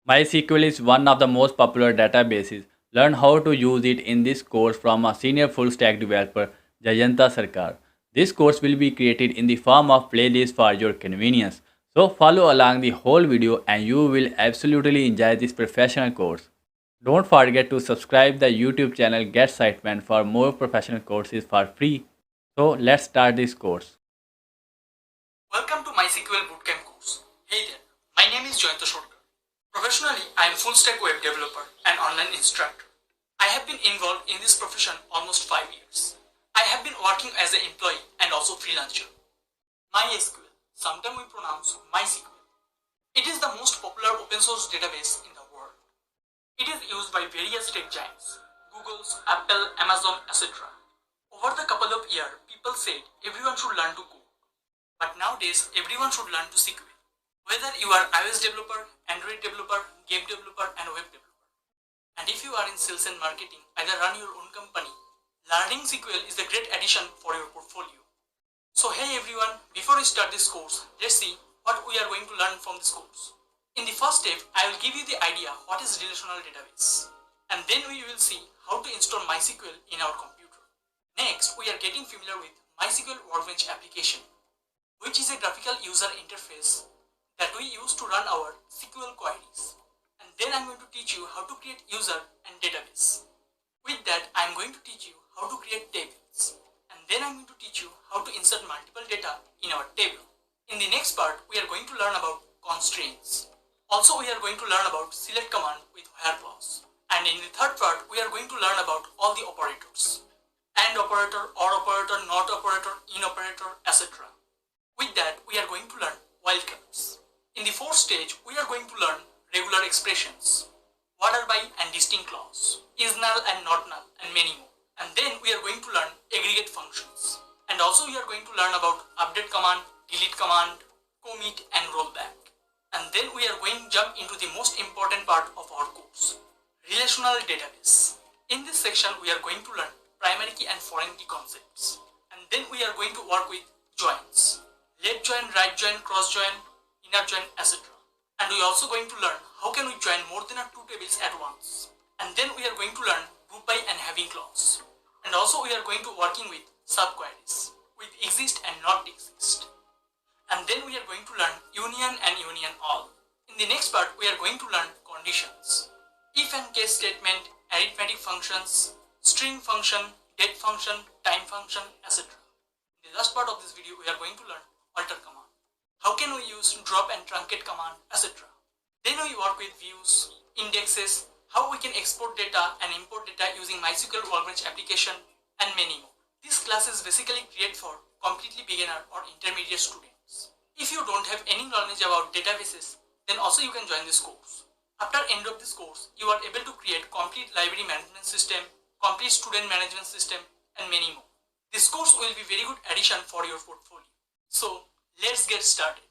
MySQL is one of the most popular databases. Learn how to use it in this course from a senior full stack developer, Jayanta Sarkar. This course will be created in the form of playlists for your convenience. So follow along the whole video and you will absolutely enjoy this professional course. Don't forget to subscribe the YouTube channel Get Siteman for more professional courses for free. So let's start this course. Welcome to MySQL Bootcamp course. Hey there, my name is Jayanta Sarkar. Professionally, I am full stack web developer and online instructor. I have been involved in this profession almost 5 years. I have been working as an employee and also freelancer. MySQL, sometimes we pronounce MySQL. It is the most popular open source database in the world. It is used by various tech giants, Google's, Apple, Amazon, etc. Over the couple of years, people said everyone should learn to code. But nowadays, everyone should learn to SQL. Whether you are iOS developer, Android developer, game developer and web developer. And if you are in sales and marketing, either run your own company, learning SQL is a great addition for your portfolio. So hey everyone, before we start this course, let's see what we are going to learn from this course. In the first step, I will give you the idea what is relational database. And then we will see how to install MySQL in our computer. Next, we are getting familiar with MySQL Workbench application, which is a graphical user interface that we use to run our SQL queries. And then I'm going to teach you how to create user and database. With that, I'm going to teach you how to create tables. And then I'm going to teach you how to insert multiple data in our table. In the next part, we are going to learn about constraints. Also, we are going to learn about select command with where clause. And in the third part, we are going to learn about all the operators. AND operator, OR operator, NOT operator, IN operator, etc. With that, we are going to learn wildcards. In the fourth stage, we are going to learn regular expressions, order by and distinct clause, is null and not null, and many more. And then we are going to learn aggregate functions. And also we are going to learn about update command, delete command, commit and rollback. And then we are going to jump into the most important part of our course, relational database. In this section, we are going to learn primary key and foreign key concepts. And then we are going to work with joins, left join, right join, cross join, inner join, etc. And we are also going to learn how can we join more than 2 tables at once. And then we are going to learn group by and having clause. And also we are going to working with subqueries with exist and not exist. And then we are going to learn union and union all. In the next part, we are going to learn conditions, if and case statement, arithmetic functions, string function, date function, time function, etc. In the last part of this video, we are going to learn alter command. How can we use drop and truncate command, etc. Then we work with views, indexes, how we can export data and import data using MySQL Workbench application, and many more. This class is basically created for completely beginner or intermediate students. If you don't have any knowledge about databases, then also you can join this course. After end of this course, you are able to create complete library management system, complete student management system, and many more. This course will be very good addition for your portfolio. So let's get started.